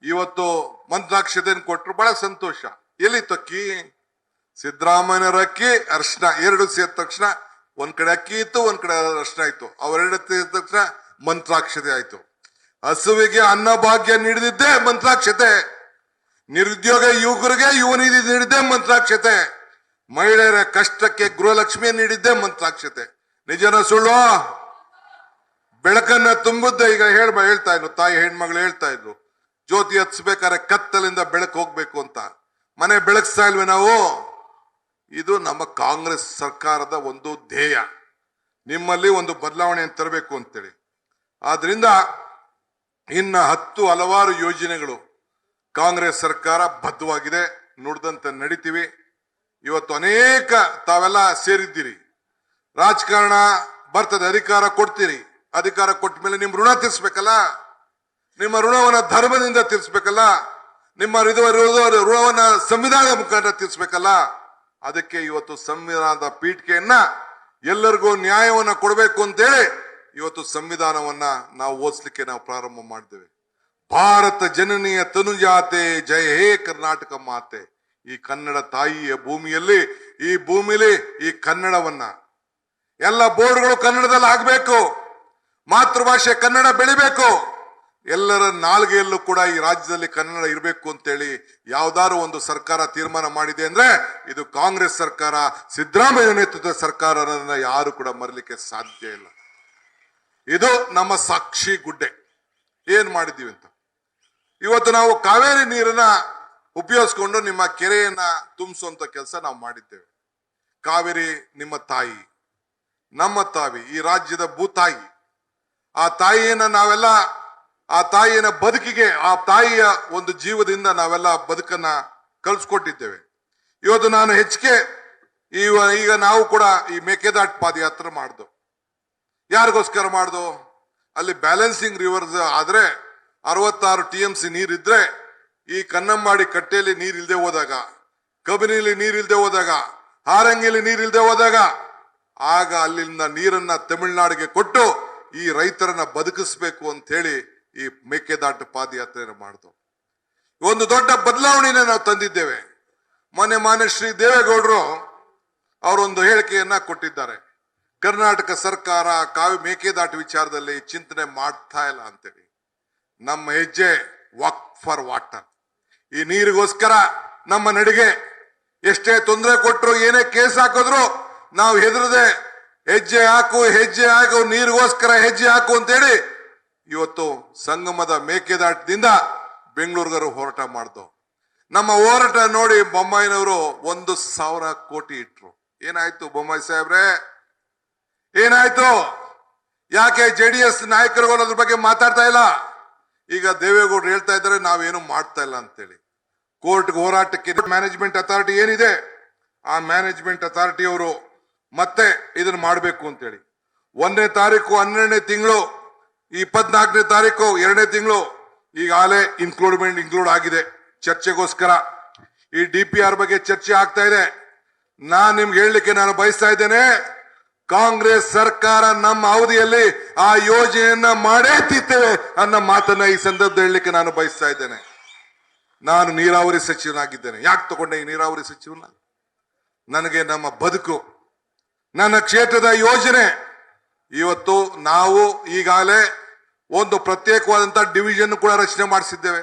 ಇವತ್ತು ಮಂತ್ರಾಕ್ಷತೆಯನ್ನು ಕೊಟ್ಟರು, ಬಹಳ ಸಂತೋಷ. ಎಲ್ಲಿ ಅಕ್ಕಿ? ಸಿದ್ದರಾಮಯ್ಯನವರ ಅಕ್ಕಿ, ಅರ್ಶನ ಎರಡು ಸೇರಿದ ತಕ್ಷಣ ಒಂದ್ ಕಡೆ ಅಕ್ಕಿ ಇತ್ತು, ಒಂದ್ ಕಡೆ ಅರ್ಶನ ಇತ್ತು. ಅವೆರಡು ಸೇರಿದ ತಕ್ಷಣ ಮಂತ್ರಾಕ್ಷತೆ ಆಯ್ತು. ಹಸುವಿಗೆ ಅನ್ನಭಾಗ್ಯ ನೀಡಿದ್ದೇ ಮಂತ್ರಾಕ್ಷತೆ, ನಿರುದ್ಯೋಗ ಯುವಕರಿಗೆ ಯುವ ನಿಧಿ ನೀಡಿದ್ದೇ ಮಂತ್ರಾಕ್ಷತೆ, ಮಹಿಳೆಯರ ಕಷ್ಟಕ್ಕೆ ಗೃಹಲಕ್ಷ್ಮಿ ನೀಡಿದ್ದೇ ಮಂತ್ರಾಕ್ಷತೆ. ನಿಜನ ಸುಳ್ಳು? ಬೆಳಕನ್ನ ತುಂಬುತ್ತೆ. ಈಗ ಹೇಳ್ತಾ ಇದ್ರು ತಾಯಿ ಹೆಣ್ಮಗಳು ಹೇಳ್ತಾ ಇದ್ರು, ಜ್ಯೋತಿ ಹತ್ಸ್ಬೇಕಾದ್ರೆ ಕತ್ತಲಿಂದ ಬೆಳಕು ಹೋಗ್ಬೇಕು ಅಂತ. ಮನೆ ಬೆಳಗ್ಸ್ತಾ ಇಲ್ವೇ ನಾವು? ಇದು ನಮ್ಮ ಕಾಂಗ್ರೆಸ್ ಸರ್ಕಾರದ ಒಂದು ಧ್ಯೇಯ, ನಿಮ್ಮಲ್ಲಿ ಒಂದು ಬದಲಾವಣೆಯನ್ನು ತರಬೇಕು ಅಂತೇಳಿ. ಆದ್ರಿಂದ ಇನ್ನ ಹಲವಾರು ಯೋಜನೆಗಳು ಕಾಂಗ್ರೆಸ್ ಸರ್ಕಾರ ಬದ್ಧವಾಗಿದೆ, ನುಡಿದಂತೆ ನಡೀತೀವಿ. ಇವತ್ತು ಅನೇಕ ತಾವೆಲ್ಲ ಸೇರಿದ್ದೀರಿ, ರಾಜಕಾರಣ ಬರ್ತದೆ, ಅಧಿಕಾರ ಕೊಡ್ತೀರಿ. ಅಧಿಕಾರ ಕೊಟ್ಟ ಮೇಲೆ ನಿಮ್ ಋಣ ತೀರ್ಸ್ಬೇಕಲ್ಲ, ನಿಮ್ಮ ಋಣವನ್ನ ಧರ್ಮದಿಂದ ತೀರ್ಸ್ಬೇಕಲ್ಲ, ನಿಮ್ಮ ಋಣವನ್ನ ಸಂವಿಧಾನದ ಮುಖಾಂತರ ತೀರ್ಸ್ಬೇಕಲ್ಲ. ಅದಕ್ಕೆ ಇವತ್ತು ಸಂವಿಧಾನದ ಪೀಠಿಕೆಯನ್ನ ಎಲ್ಲರಿಗೂ ನ್ಯಾಯವನ್ನ ಕೊಡಬೇಕು ಅಂತೇಳಿ ಇವತ್ತು ಸಂವಿಧಾನವನ್ನ ನಾವು ಓದಿಸ್ಲಿಕ್ಕೆ ನಾವು ಪ್ರಾರಂಭ ಮಾಡಿದ್ದೇವೆ. ಭಾರತ ಜನನೀಯ ತನುಜಾತೆ ಜಯ ಹೇ ಕರ್ನಾಟಕ ಮಾತೆ. ಈ ಕನ್ನಡ ತಾಯಿಯ ಭೂಮಿಯಲ್ಲಿ, ಈ ಭೂಮಿಲಿ ಈ ಕನ್ನಡವನ್ನ ಎಲ್ಲ ಬೋರ್ಡ್ಗಳು ಕನ್ನಡದಲ್ಲಿ ಆಗ್ಬೇಕು, ಮಾತೃಭಾಷೆ ಕನ್ನಡ ಬೆಳಿಬೇಕು, ಎಲ್ಲರ ನಾಲ್ಗೆಯಲ್ಲೂ ಕೂಡ ಈ ರಾಜ್ಯದಲ್ಲಿ ಕನ್ನಡ ಇರಬೇಕು ಅಂತೇಳಿ ಯಾವ್ದಾದ್ರು ಒಂದು ಸರ್ಕಾರ ತೀರ್ಮಾನ ಮಾಡಿದೆ ಅಂದ್ರೆ ಇದು ಕಾಂಗ್ರೆಸ್ ಸರ್ಕಾರ, ಸಿದ್ದರಾಮಯ್ಯ ನೇತೃತ್ವದ ಸರ್ಕಾರ ಅನ್ನೋದನ್ನ ಯಾರು ಕೂಡ ಮರಲಿಕ್ಕೆ ಸಾಧ್ಯ ಇಲ್ಲ. ಇದು ನಮ್ಮ ಸಾಕ್ಷಿ ಗುಡ್ಡೆ. ಏನ್ ಮಾಡಿದೀವಿ ಅಂತ ಇವತ್ತು ನಾವು ಕಾವೇರಿ ನೀರನ್ನ ಉಪಯೋಗಿಸ್ಕೊಂಡು ನಿಮ್ಮ ಕೆರೆಯನ್ನ ತುಂಬಿಸುವಂತ ಕೆಲಸ ನಾವು ಮಾಡಿದ್ದೇವೆ. ಕಾವೇರಿ ನಿಮ್ಮ ತಾಯಿ, ನಮ್ಮ ತಾಯಿ, ಈ ರಾಜ್ಯದ ಭೂತಾಯಿ. ಆ ತಾಯಿಯನ್ನ ನಾವೆಲ್ಲ, ಆ ತಾಯಿಯ ಬದುಕಿಗೆ, ಆ ತಾಯಿಯ ಒಂದು ಜೀವದಿಂದ ನಾವೆಲ್ಲ ಬದುಕನ್ನ ಕಲ್ಸ್ಕೊಟ್ಟಿದ್ದೇವೆ. ಇವತ್ತು ನಾನು ಹೆಚ್ಚಿಗೆ ಈಗ ನಾವು ಕೂಡ ಈ ಮೇಕೆದಾಟು ಪಾದಯಾತ್ರೆ ಮಾಡ್ದು. ಯಾರಿಗೋಸ್ಕರ ಮಾಡ್ದು? ಅಲ್ಲಿ ಬ್ಯಾಲೆನ್ಸಿಂಗ್ ರಿವರ್ಸ್ ಆದ್ರೆ 66 TMC ನೀರಿದ್ರೆ, ಈ ಕನ್ನಂಬಾಡಿ ಕಟ್ಟೆಯಲ್ಲಿ ನೀರಿಲ್ದೆ ಹೋದಾಗ, ಕಬಿನಿಲಿ ನೀರಿಲ್ದೆ ಹೋದಾಗ, ಹಾರಂಗಿಲಿ ನೀರಿಲ್ದೆ ಹೋದಾಗ, ಆಗ ಅಲ್ಲಿಂದ ನೀರನ್ನ ತಮಿಳುನಾಡಿಗೆ ಕೊಟ್ಟು ಈ ರೈತರನ್ನ ಬದುಕಿಸ್ಬೇಕು ಅಂತ ಹೇಳಿ ಈ ಮೇಕೆದಾಟು ಪಾದಯಾತ್ರೆಯನ್ನು ಮಾಡಿದ್ರು. ಒಂದು ದೊಡ್ಡ ಬದಲಾವಣೆಯನ್ನು ನಾವು ತಂದಿದ್ದೇವೆ. ಮಾನ್ಯ ಶ್ರೀ ದೇವೇಗೌಡರು ಅವರೊಂದು ಹೇಳಿಕೆಯನ್ನ ಕೊಟ್ಟಿದ್ದಾರೆ. ಕರ್ನಾಟಕ ಸರ್ಕಾರ ಮೇಕೆದಾಟು ವಿಚಾರದಲ್ಲಿ ಚಿಂತನೆ ಮಾಡ್ತಾ ಇಲ್ಲ ಅಂತೇಳಿ. ನಮ್ಮ ಹೆಜ್ಜೆ ವಾಕ್ ಫಾರ್ ವಾಟರ್. ಈ ನೀರಿಗೋಸ್ಕರ ನಮ್ಮ ನಡಿಗೆ ಎಷ್ಟೇ ತೊಂದರೆ ಕೊಟ್ಟರು, ಏನೇ ಕೇಸ್ ಹಾಕಿದ್ರು ನಾವು ಹೆದರದೆ ಹೆಜ್ಜೆ ಹಾಕು, ನೀರಿಗೋಸ್ಕರ ಹೆಜ್ಜೆ ಹಾಕು ಅಂತೇಳಿ ಇವತ್ತು ಸಂಗಮದ ಮೇಕೆದಾಟದಿಂದ ಬೆಂಗಳೂರಿಗರು ಹೋರಾಟ ಮಾಡ್ದು. ನಮ್ಮ ಹೋರಾಟ ನೋಡಿ ಬೊಮ್ಮಾಯಿನವರು 1,000 ಕೋಟಿ ಇಟ್ರು. ಏನಾಯ್ತು ಬೊಮ್ಮಾಯಿ ಸಾಹೇಬ್ರೆ? ಏನಾಯ್ತು? ಯಾಕೆ JDS ನಾಯಕರುಗಳು ಅದ್ರ ಬಗ್ಗೆ ಮಾತಾಡ್ತಾ ಇಲ್ಲ? ಈಗ ದೇವೇಗೌಡರು ಹೇಳ್ತಾ ಇದ್ದಾರೆ ನಾವೇನು ಮಾಡ್ತಾ ಇಲ್ಲ ಅಂತೇಳಿ. ಕೋರ್ಟ್ಗೆ ಹೋರಾಟಕ್ಕೆ ಮ್ಯಾನೇಜ್ಮೆಂಟ್ ಅಥಾರಿಟಿ ಏನಿದೆ, ಆ ಮ್ಯಾನೇಜ್ಮೆಂಟ್ ಅಥಾರಿಟಿ ಅವರು ಮತ್ತೆ ಇದನ್ನ ಮಾಡಬೇಕು ಅಂತೇಳಿ 1ನೇ ತಾರೀಕು 12ನೇ ತಿಂಗಳು, 24ನೇ ತಾರೀಕು 2ನೇ ತಿಂಗಳು ಈಗಾಗಲೇ ಇನ್ಕ್ಲೂಡ್ ಆಗಿದೆ ಚರ್ಚೆಗೋಸ್ಕರ. ಈ DPR ಬಗ್ಗೆ ಚರ್ಚೆ ಆಗ್ತಾ ಇದೆ. ನಿಮ್ಗೆ ಹೇಳಲಿಕ್ಕೆ ನಾನು ಬಯಸ್ತಾ ಇದ್ದೇನೆ, ಕಾಂಗ್ರೆಸ್ ಸರ್ಕಾರ ನಮ್ಮ ಅವಧಿಯಲ್ಲಿ ಆ ಯೋಜನೆಯನ್ನ ಮಾಡೇ ತೀರ್ತೇವೆ ಅನ್ನೋ ಮಾತನ್ನ ಈ ಸಂದರ್ಭದಲ್ಲಿ ಹೇಳಲಿಕ್ಕೆ ನಾನು ಬಯಸ್ತಾ ಇದ್ದೇನೆ. ನಾನು ನೀರಾವರಿ ಸಚಿವನಾಗಿದ್ದೇನೆ. ಯಾಕೆ ತಗೊಂಡೆ ಈ ನೀರಾವರಿ ಸಚಿವನ? ನನಗೆ ನಮ್ಮ ಬದುಕು, ನನ್ನ ಕ್ಷೇತ್ರದ ಯೋಜನೆ. ಇವತ್ತು ನಾವು ಈಗಾಗಲೇ ಒಂದು ಪ್ರತ್ಯೇಕವಾದಂತಹ ಡಿವಿಷನ್ ಕೂಡ ರಚನೆ ಮಾಡಿಸಿದ್ದೇವೆ.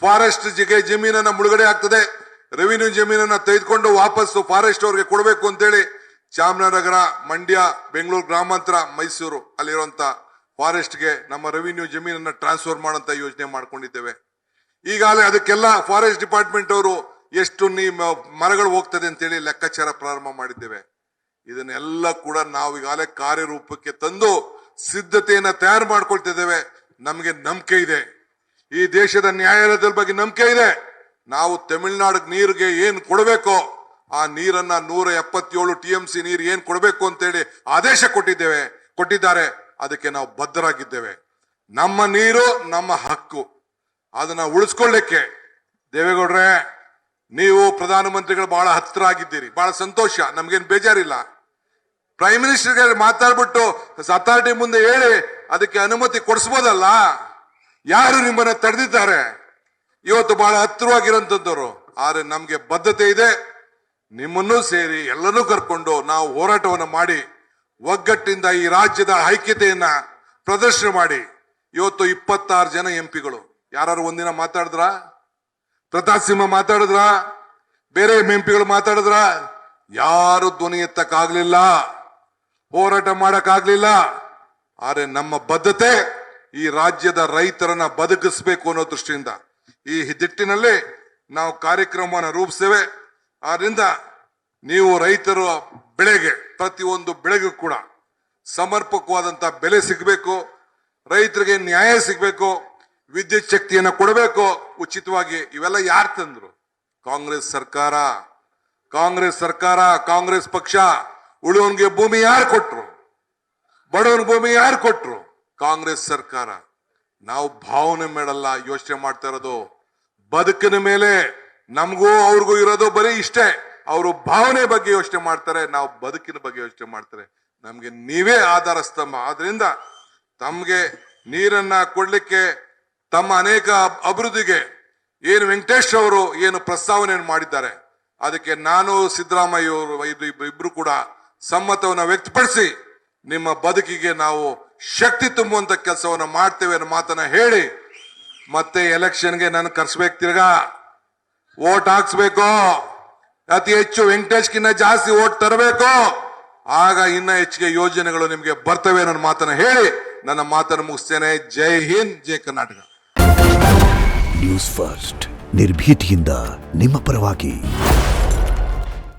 ಫಾರೆಸ್ಟ್ ಜಮೀನನ್ನ ಮುಳುಗಡೆ ಆಗ್ತದೆ, ರೆವಿನ್ಯೂ ಜಮೀನನ್ನ ತೆಗೆದುಕೊಂಡು ವಾಪಸ್ಸು ಫಾರೆಸ್ಟ್ ಅವ್ರಿಗೆ ಕೊಡಬೇಕು ಅಂತೇಳಿ ಚಾಮರಾಜನಗರ, ಮಂಡ್ಯ, ಬೆಂಗಳೂರು ಗ್ರಾಮಾಂತರ, ಮೈಸೂರು ಅಲ್ಲಿರುವಂತ ಫಾರೆಸ್ಟ್ಗೆ ನಮ್ಮ ರೆವಿನ್ಯೂ ಜಮೀನನ್ನ ಟ್ರಾನ್ಸ್ಫರ್ ಮಾಡುವಂತ ಯೋಜನೆ ಮಾಡ್ಕೊಂಡಿದ್ದೇವೆ. ಈಗಾಗಲೇ ಅದಕ್ಕೆಲ್ಲ ಫಾರೆಸ್ಟ್ ಡಿಪಾರ್ಟ್ಮೆಂಟ್ ಅವರು ಎಷ್ಟು ಮರಗಳು ಹೋಗ್ತದೆ ಅಂತೇಳಿ ಲೆಕ್ಕಾಚಾರ ಪ್ರಾರಂಭ ಮಾಡಿದ್ದೇವೆ. ಇದನ್ನೆಲ್ಲ ಕೂಡ ನಾವು ಈಗಾಗಲೇ ಕಾರ್ಯರೂಪಕ್ಕೆ ತಂದು ಸಿದ್ಧತೆಯನ್ನ ತಯಾರು ಮಾಡ್ಕೊಳ್ತಿದ್ದೇವೆ. ನಮಗೆ ನಂಬಿಕೆ ಇದೆ, ಈ ದೇಶದ ನ್ಯಾಯಾಲಯದ ಬಗ್ಗೆ ನಂಬಿಕೆ ಇದೆ. ನಾವು ತಮಿಳುನಾಡಿಗೆ ನೀರಿಗೆ ಏನ್ ಕೊಡಬೇಕೋ ಆ ನೀರನ್ನ 177 TMC ನೀರು ಏನ್ ಕೊಡಬೇಕು ಅಂತೇಳಿ ಆದೇಶ ಕೊಟ್ಟಿದ್ದಾರೆ. ಅದಕ್ಕೆ ನಾವು ಬದ್ಧರಾಗಿದ್ದೇವೆ. ನಮ್ಮ ನೀರು ನಮ್ಮ ಹಕ್ಕು, ಅದನ್ನ ಉಳಿಸ್ಕೊಳ್ಳಿಕ್ಕೆ ದೇವೇಗೌಡ್ರೆ ನೀವು ಪ್ರಧಾನಮಂತ್ರಿಗಳು ಬಹಳ ಹತ್ತಿರ ಆಗಿದ್ದೀರಿ, ಬಹಳ ಸಂತೋಷ, ನಮ್ಗೇನು ಬೇಜಾರಿಲ್ಲ. ಪ್ರೈಮ್ ಮಿನಿಸ್ಟರ್ ಮಾತಾಡ್ಬಿಟ್ಟು ಅಥಾರಿಟಿ ಮುಂದೆ ಹೇಳಿ ಅದಕ್ಕೆ ಅನುಮತಿ ಕೊಡಿಸ್ಬೋದಲ್ಲ. ಯಾರು ನಿಮ್ಮನ್ನ ತಡೆದಿದ್ದಾರೆ? ಇವತ್ತು ಬಹಳ ಹತ್ತಿರವಾಗಿರೋಂಥದ್ದವರು. ಆದ್ರೆ ನಮ್ಗೆ ಬದ್ಧತೆ ಇದೆ, ನಿಮ್ಮನ್ನೂ ಸೇರಿ ಎಲ್ಲನೂ ಕರ್ಕೊಂಡು ನಾವು ಹೋರಾಟವನ್ನು ಮಾಡಿ ಒಗ್ಗಟ್ಟಿಂದ ಈ ರಾಜ್ಯದ ಐಕ್ಯತೆಯನ್ನ ಪ್ರದರ್ಶನ ಮಾಡಿ. ಇವತ್ತು 26 ಜನ ಎಂಪಿಗಳು. ಯಾರು ಒಂದಿನ ಮಾತಾಡಿದ್ರ? ಪ್ರತಾಪ್ ಸಿಂಹ ಮಾತಾಡಿದ್ರ? ಬೇರೆ ಎಂಪಿಗಳು ಮಾತಾಡಿದ್ರ? ಯಾರು ಧ್ವನಿ ಎತ್ತಕ್ಕಾಗ್ಲಿಲ್ಲ, ಹೋರಾಟ ಮಾಡಕ್ಕಾಗ್ಲಿಲ್ಲ. ಆದ್ರೆ ನಮ್ಮ ಬದ್ಧತೆ ಈ ರಾಜ್ಯದ ರೈತರನ್ನ ಬದುಕಿಸಬೇಕು ಅನ್ನೋ ದೃಷ್ಟಿಯಿಂದ ಈ ದಿಟ್ಟಿನಲ್ಲಿ ನಾವು ಕಾರ್ಯಕ್ರಮವನ್ನು ರೂಪಿಸ್ತೇವೆ. ಆದ್ರಿಂದ ನೀವು ರೈತರ ಬೆಳೆಗೆ, ಪ್ರತಿಯೊಂದು ಬೆಳೆಗೂ ಕೂಡ ಸಮರ್ಪಕವಾದಂತ ಬೆಲೆ ಸಿಗಬೇಕು, ರೈತರಿಗೆ ನ್ಯಾಯ ಸಿಗಬೇಕು, ವಿದ್ಯುತ್ ಶಕ್ತಿಯನ್ನು ಕೊಡಬೇಕು ಉಚಿತವಾಗಿ. ಇವೆಲ್ಲ ಯಾರು ತಂದ್ರು? ಕಾಂಗ್ರೆಸ್ ಸರ್ಕಾರ, ಕಾಂಗ್ರೆಸ್ ಸರ್ಕಾರ, ಕಾಂಗ್ರೆಸ್ ಪಕ್ಷ. ಉಳುವನ್ಗೆ ಭೂಮಿ ಯಾರು ಕೊಟ್ರು? ಬಡವನ ಭೂಮಿ ಯಾರು ಕೊಟ್ರು? ಕಾಂಗ್ರೆಸ್ ಸರ್ಕಾರ. ನಾವು ಭಾವನೆ ಮೇಲಲ್ಲ ಯೋಚನೆ ಮಾಡ್ತಾ ಇರೋದು, ಬದುಕಿನ ಮೇಲೆ. ನಮಗೂ ಅವ್ರಿಗೂ ಇರೋದು ಬರೀ ಇಷ್ಟೇ. ಅವರು ಭಾವನೆ ಬಗ್ಗೆ ಯೋಚನೆ ಮಾಡ್ತಾರೆ, ನಾವು ಬದುಕಿನ ಬಗ್ಗೆ ಯೋಚನೆ ಮಾಡ್ತಾರೆ. ನಮ್ಗೆ ನೀವೇ ಆಧಾರ ಸ್ತಂಭ. ಆದ್ರಿಂದ ತಮ್ಗೆ ನೀರನ್ನ ಕೊಡ್ಲಿಕ್ಕೆ, ತಮ್ಮ ಅನೇಕ ಅಭಿವೃದ್ಧಿಗೆ ಏನು ವೆಂಕಟೇಶ್ ಅವರು ಏನು ಪ್ರಸ್ತಾವನೆಯನ್ನು ಮಾಡಿದ್ದಾರೆ, ಅದಕ್ಕೆ ನಾನು ಸಿದ್ದರಾಮಯ್ಯ ಅವರು ಇಬ್ರು ಕೂಡ ಸಮ್ಮತವನ್ನು ವ್ಯಕ್ತಪಡಿಸಿ ನಿಮ್ಮ ಬದುಕಿಗೆ ನಾವು ಶಕ್ತಿ ತುಂಬುವಂತ ಕೆಲಸವನ್ನು ಮಾಡ್ತೇವೆ ಅನ್ನೋ ಮಾತನ್ನ ಹೇಳಿ, ಮತ್ತೆ ಎಲೆಕ್ಷನ್ಗೆ ನಾನು ಕರ್ಸ್ಬೇಕು, ತಿರ್ಗಾ ವೋಟ್ ಹಾಕ್ಸ್ಬೇಕು, ಅತಿ ಹೆಚ್ಚು ವೆಂಕಟೇಶ್ಗಿನ್ನ ಜಾಸ್ತಿ ವೋಟ್ ತರಬೇಕು, ಆಗ ಇನ್ನ ಹೆಚ್ಚಿಗೆ ಯೋಜನೆಗಳು ನಿಮ್ಗೆ ಬರ್ತವೆ ಅನ್ನೋ ಮಾತನ್ನ ಹೇಳಿ ನನ್ನ ಮಾತನ್ನು ಮುಗಿಸ್ತೇನೆ. ಜೈ ಹಿಂದ್, ಜೈ ಕರ್ನಾಟಕ. ನ್ಯೂಸ್ ಫಸ್ಟ್, ನಿರ್ಭೀತಿಯಿಂದ ನಿಮ್ಮ ಪರವಾಗಿ.